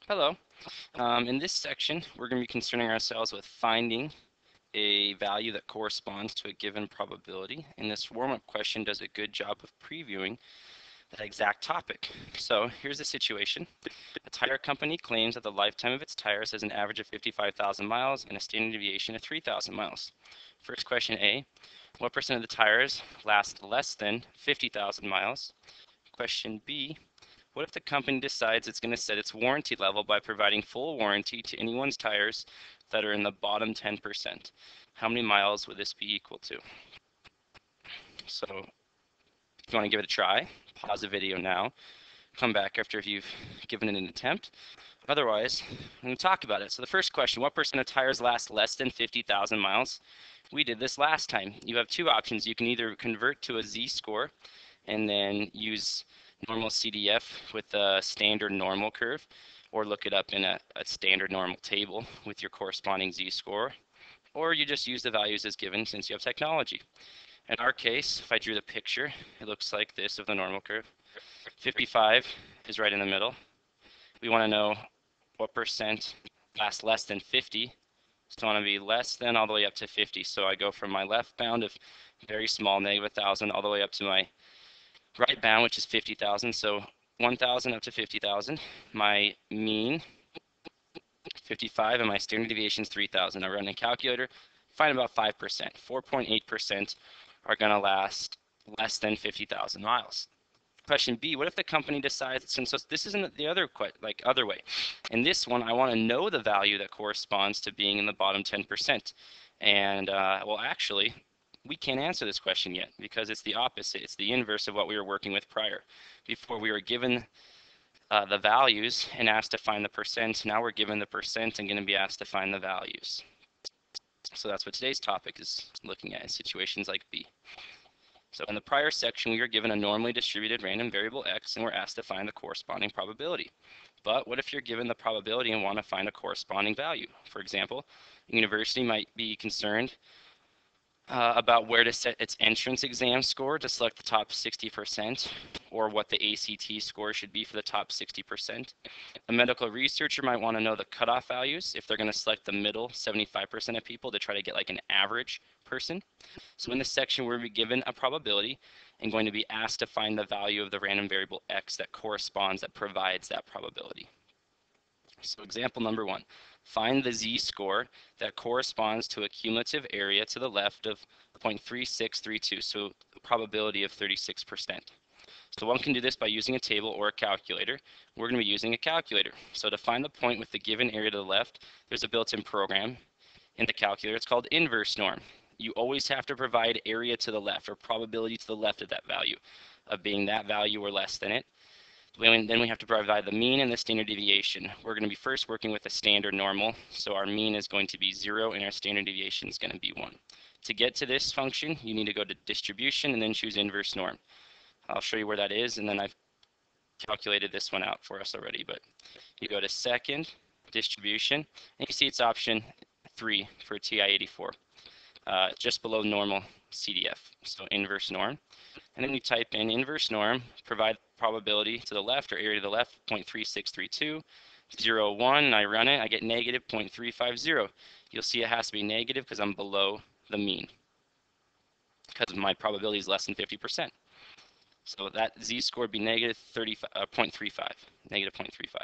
Hello. In this section, we're going to be concerning ourselves with finding a value that corresponds to a given probability. And this warm-up question does a good job of previewing that exact topic. So here's the situation. A tire company claims that the lifetime of its tires has an average of 55,000 miles and a standard deviation of 3,000 miles. First question A, what percent of the tires last less than 50,000 miles? Question B, what if the company decides it's going to set its warranty level by providing full warranty to anyone's tires that are in the bottom 10%? How many miles would this be equal to? So if you want to give it a try, pause the video now, come back after you've given it an attempt. Otherwise, I'm going to talk about it. So the first question, what percent of tires last less than 50,000 miles? We did this last time. You have two options. You can either convert to a z-score and then use normal CDF with a standard normal curve, or look it up in a standard normal table with your corresponding z-score, or you just use the values as given since you have technology. In our case, if I drew the picture, it looks like this of the normal curve. 55 is right in the middle. We want to know what percent lasts less than 50. So I want to be less than all the way up to 50. So I go from my left bound of very small, -1,000, all the way up to my right bound, which is 50,000. So 1,000 up to 50,000. My mean, 55, and my standard deviation is 3,000. I run a calculator, find about 5%. 4.8% are going to last less than 50,000 miles. Question B, what if the company decides, so this isn't the other way. In this one, I want to know the value that corresponds to being in the bottom 10%. And well, actually, we can't answer this question yet because it's the opposite. It's the inverse of what we were working with prior. Before we were given the values and asked to find the percent. Now we're given the percent and going to be asked to find the values. So that's what today's topic is looking at, in situations like B. So in the prior section, we were given a normally distributed random variable x, and we're asked to find the corresponding probability. But what if you're given the probability and want to find a corresponding value? For example, a university might be concerned about where to set its entrance exam score to select the top 60%, or what the ACT score should be for the top 60%. A medical researcher might want to know the cutoff values if they're going to select the middle 75% of people to try to get like an average person. So in this section, we're going to be given a probability and going to be asked to find the value of the random variable x that corresponds, that provides that probability. So example number 1, find the z-score that corresponds to a cumulative area to the left of 0.3632, so a probability of 36%. So one can do this by using a table or a calculator. We're going to be using a calculator. So to find the point with the given area to the left, there's a built-in program in the calculator. It's called inverse norm. You always have to provide area to the left, or probability to the left of that value, of being that value or less than it. Then we have to provide the mean and the standard deviation. We're going to be first working with a standard normal, so our mean is going to be 0 and our standard deviation is going to be 1. To get to this function, you need to go to distribution and then choose inverse norm. I'll show you where that is, and then I've calculated this one out for us already. But you go to second, distribution, and you see it's option 3 for TI-84, just below normal CDF, so inverse norm. And then you type in inverse norm, provide probability to the left, or area to the left, 0.3632, 0, 1, and I run it, I get negative 0.350. You'll see it has to be negative because I'm below the mean, because my probability is less than 50%. So that z-score would be negative 0.35, negative 0.35.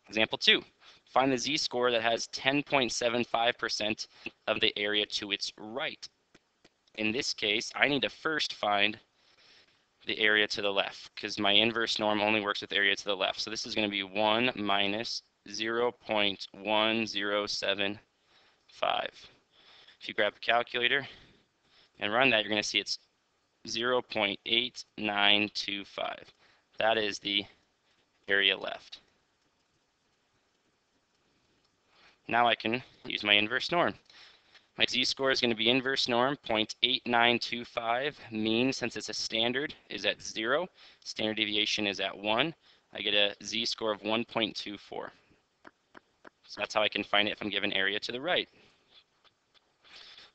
Example 2, find the z-score that has 10.75% of the area to its right. In this case, I need to first find the area to the left, because my inverse norm only works with area to the left. So this is going to be 1 minus 0.1075. If you grab a calculator and run that, you're going to see it's 0.8925. That is the area left. Now I can use my inverse norm. My z-score is going to be inverse norm, 0.8925. Mean, since it's a standard, is at 0. Standard deviation is at 1. I get a z-score of 1.24. So that's how I can find it if I'm given area to the right.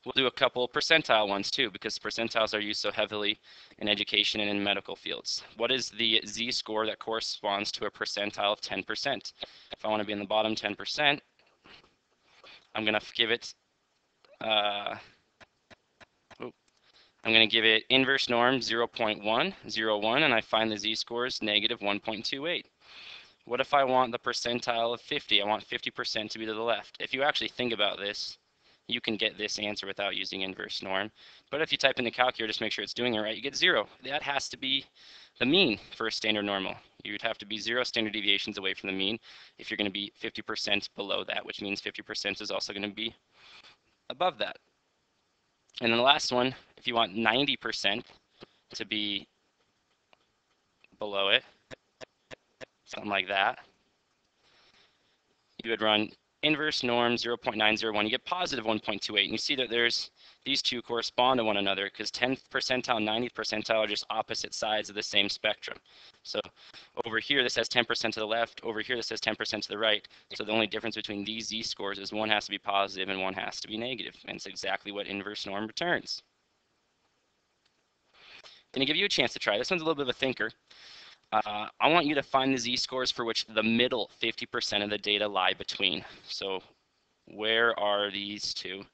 We'll do a couple percentile ones too, because percentiles are used so heavily in education and in medical fields. What is the z-score that corresponds to a percentile of 10%? If I want to be in the bottom 10%, I'm going to give it I'm going to give it inverse norm 0.101, and I find the z-score is negative 1.28. What if I want the percentile of 50? I want 50% to be to the left. If you actually think about this, you can get this answer without using inverse norm. But if you type in the calculator, just make sure it's doing it right, you get 0. That has to be the mean for a standard normal. You'd have to be 0 standard deviations away from the mean if you're going to be 50% below that, which means 50% is also going to be above that. And then the last one, if you want 90% to be below it, something like that, you would run inverse norm 0.901. You get positive 1.28. And you see that there's these two correspond to one another because 10th percentile and 90th percentile are just opposite sides of the same spectrum. So over here, this has 10% to the left. Over here, this has 10% to the right. So the only difference between these z-scores is one has to be positive and one has to be negative. And it's exactly what inverse norm returns. Going to give you a chance to try. This one's a little bit of a thinker. I want you to find the z-scores for which the middle 50% of the data lie between. So where are these two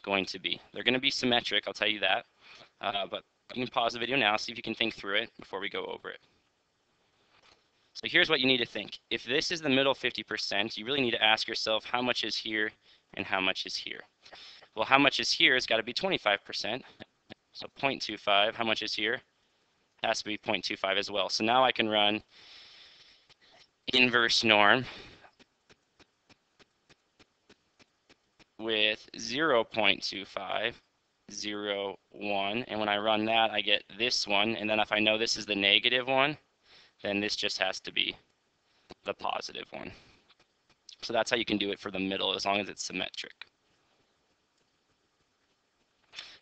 going to be? They're going to be symmetric, I'll tell you that. But you can pause the video now, see if you can think through it before we go over it. So here's what you need to think. If this is the middle 50%, you really need to ask yourself how much is here and how much is here. Well, how much is here has got to be 25%. So 0.25, how much is here? Has to be 0.25 as well. So now I can run inverse norm with 0.25, 0, 1. And when I run that, I get this one. And then if I know this is the negative one, then this just has to be the positive one. So that's how you can do it for the middle, as long as it's symmetric.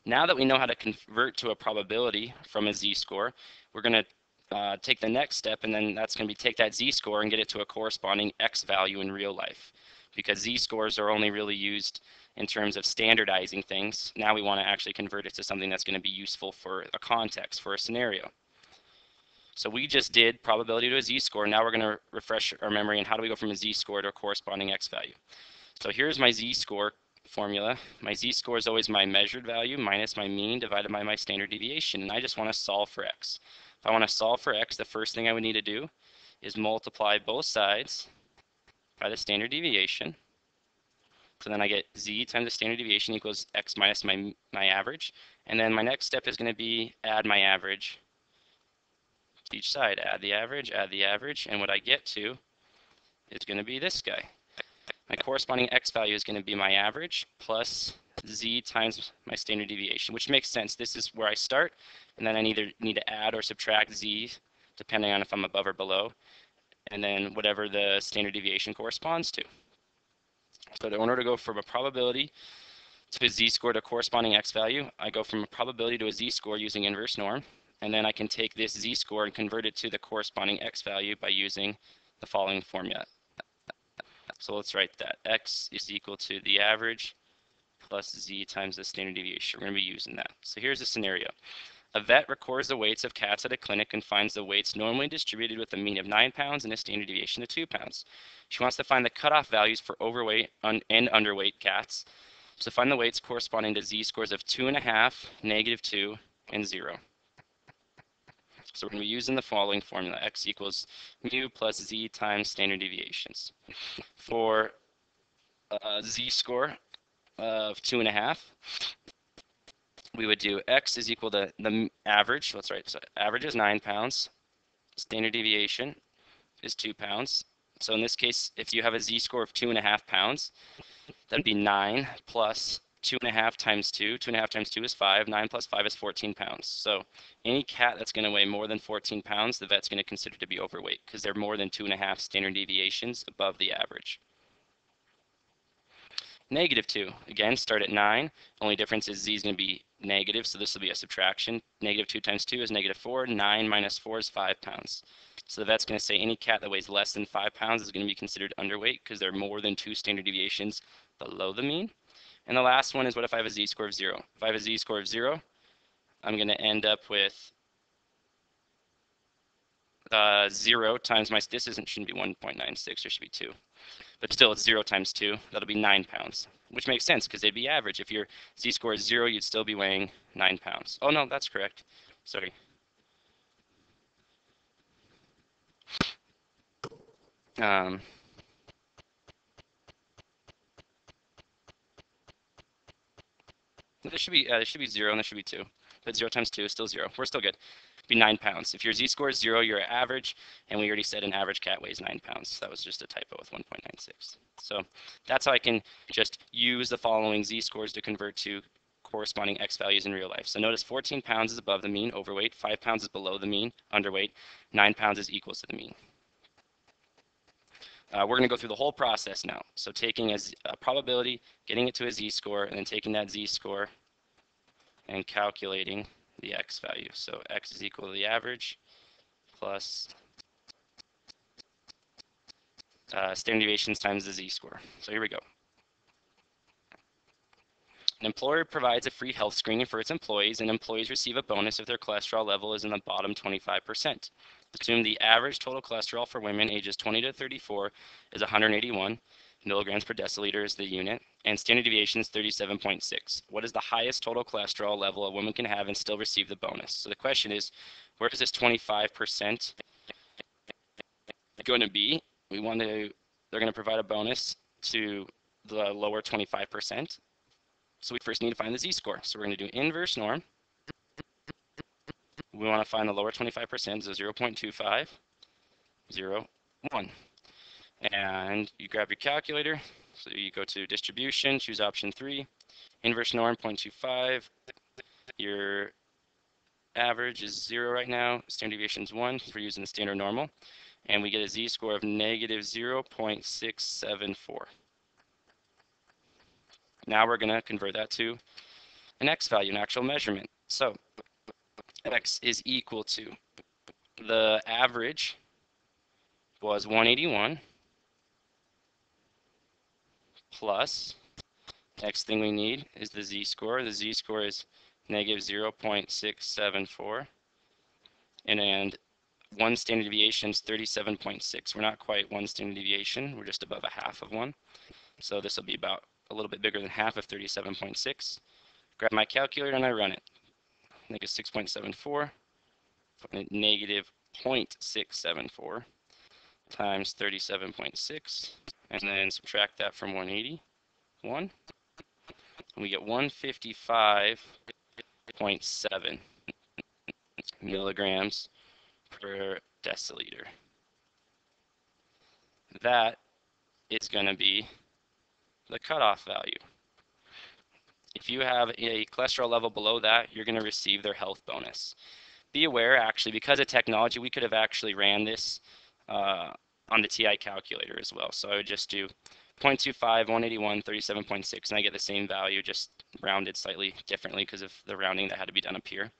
Now that we know how to convert to a probability from a z-score, we're going to take the next step, and then that's going to be take that z-score and get it to a corresponding x value in real life. Because z-scores are only really used in terms of standardizing things. Now we want to actually convert it to something that's going to be useful for a context, for a scenario. So we just did probability to a z-score. Now we're going to refresh our memory on how do we go from a z-score to a corresponding x value. So here's my z-score formula. My z-score is always my measured value minus my mean divided by my standard deviation, and I just want to solve for x. If I want to solve for x, the first thing I would need to do is multiply both sides by the standard deviation. So then I get z times the standard deviation equals x minus my average, and then my next step is going to be add my average to each side. Add the average, and what I get to is going to be this guy. My corresponding x value is going to be my average plus z times my standard deviation, which makes sense. This is where I start, and then I either need to add or subtract z, depending on if I'm above or below, and then whatever the standard deviation corresponds to. So in order to go from a probability to a z-score to a corresponding x value, I go from a probability to a z-score using inverse norm, and then I can take this z-score and convert it to the corresponding x value by using the following formula. So let's write that. X is equal to the average plus z times the standard deviation. We're going to be using that. So here's a scenario. A vet records the weights of cats at a clinic and finds the weights normally distributed with a mean of 9 pounds and a standard deviation of 2 pounds. She wants to find the cutoff values for overweight and underweight cats. So find the weights corresponding to z-scores of 2.5, -2, and 0. So we're going to be using the following formula. X equals mu plus z times standard deviations. For a z-score of 2.5, we would do x is equal to the average. Let's write, so average is 9 pounds. Standard deviation is 2 pounds. So in this case, if you have a z-score of 2.5 pounds, that'd be 9 plus 2.5 times 2. 2.5 times 2 is 5. 9 plus 5 is 14 pounds. So any cat that's going to weigh more than 14 pounds, the vet's going to consider to be overweight because they're more than 2.5 standard deviations above the average. -2, again, start at 9. Only difference is z is going to be negative, so this will be a subtraction. -2 times 2 is -4. 9 minus 4 is 5 pounds. So the vet's going to say any cat that weighs less than 5 pounds is going to be considered underweight because they're more than 2 standard deviations below the mean. And the last one is what if I have a z-score of 0? If I have a z-score of 0, I'm going to end up with 0 times this shouldn't be 1.96, there should be 2. But still, it's 0 times 2, that'll be 9 pounds, which makes sense because they'd be average. If your z-score is 0, you'd still be weighing 9 pounds. Oh no, that's correct. Sorry. There should be 0 and there should be 2. But 0 times 2 is still 0. We're still good. It'd be 9 pounds. If your z-score is 0, you're average, and we already said an average cat weighs 9 pounds. That was just a typo with 1.96. So that's how I can just use the following z-scores to convert to corresponding x values in real life. So notice 14 pounds is above the mean, overweight. 5 pounds is below the mean, underweight. 9 pounds is equal to the mean. We're going to go through the whole process now. So taking a probability, getting it to a z-score, and then taking that z-score and calculating the x value. So x is equal to the average plus standard deviations times the z-score. So here we go. An employer provides a free health screening for its employees, and employees receive a bonus if their cholesterol level is in the bottom 25%. Assume the average total cholesterol for women ages 20 to 34 is 181 milligrams per deciliter is the unit, and standard deviation is 37.6. What is the highest total cholesterol level a woman can have and still receive the bonus? So the question is, where is this 25% going to be? They're going to provide a bonus to the lower 25%. So we first need to find the z-score. So we're going to do inverse norm. We want to find the lower 25%, so 0.25, 0, 1. And you grab your calculator. So you go to distribution, choose option 3. Inverse norm, 0.25. Your average is 0 right now. Standard deviation is 1. We're using the standard normal. And we get a z-score of negative 0.674. Now we're going to convert that to an x value, an actual measurement. So x is equal to the average was 181 plus, next thing we need is the z-score. The z-score is negative 0.674, and one standard deviation is 37.6. We're not quite one standard deviation, we're just above a half of one. So this will be about a little bit bigger than half of 37.6. Grab my calculator and I run it. Negative 6.74, negative 0.674 times 37.6, and then subtract that from 181, and we get 155.7 milligrams per deciliter. That is going to be the cutoff value. If you have a cholesterol level below that, you're going to receive their health bonus. Be aware, actually, because of technology, we could have actually ran this on the TI calculator as well. So I would just do 0.25, 181, 37.6, and I get the same value, just rounded slightly differently because of the rounding that had to be done up here.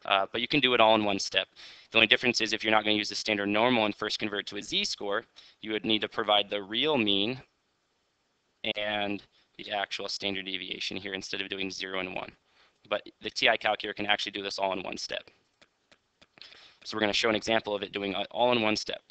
But you can do it all in one step. The only difference is if you're not going to use the standard normal and first convert to a z-score, you would need to provide the real mean and the actual standard deviation here instead of doing 0 and 1. But the TI calculator can actually do this all in one step. So we're going to show an example of it doing it all in one step.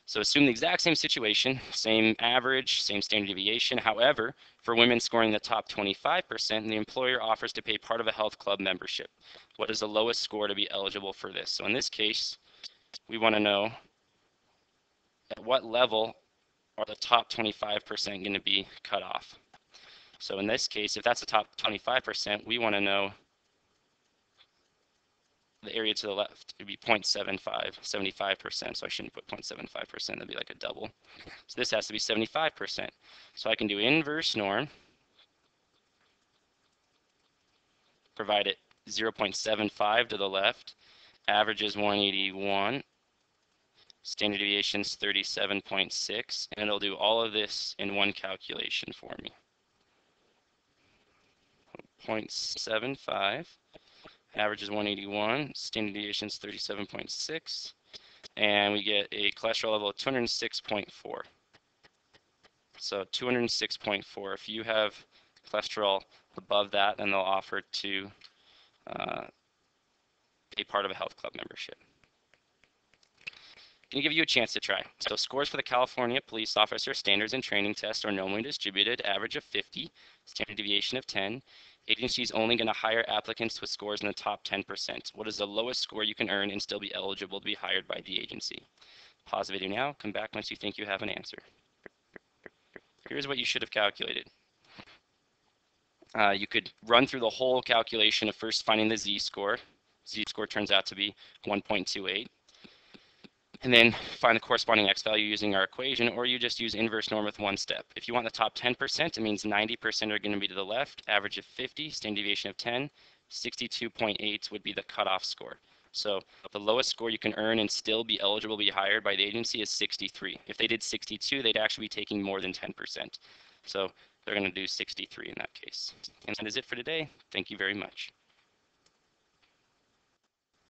So assume the exact same situation, same average, same standard deviation. However, for women scoring the top 25%, the employer offers to pay part of a health club membership. What is the lowest score to be eligible for this? So in this case, we want to know at what level are the top 25% going to be cut off. So in this case, if that's the top 25%, we want to know the area to the left. It would be 0.75, 75%. So I shouldn't put 0.75%, that'd be like a double. So this has to be 75%. So I can do inverse norm, provide it 0.75 to the left, average is 181, standard deviation is 37.6, and it'll do all of this in one calculation for me. 0.75, average is 181, standard deviation is 37.6, and we get a cholesterol level of 206.4. So 206.4. If you have cholesterol above that, then they'll offer to be part of a health club membership. Going to give you a chance to try. So scores for the California Police Officer Standards and Training Test are normally distributed, average of 50, standard deviation of 10. Agency is only going to hire applicants with scores in the top 10%. What is the lowest score you can earn and still be eligible to be hired by the agency? Pause the video now, come back once you think you have an answer. Here's what you should have calculated. You could run through the whole calculation of first finding the z-score. Z-score turns out to be 1.28. And then find the corresponding x value using our equation, or you just use inverse norm with one step. If you want the top 10%, it means 90% are going to be to the left, average of 50, standard deviation of 10, 62.8 would be the cutoff score. So the lowest score you can earn and still be eligible to be hired by the agency is 63. If they did 62, they'd actually be taking more than 10%. So they're going to do 63 in that case. And that is it for today. Thank you very much.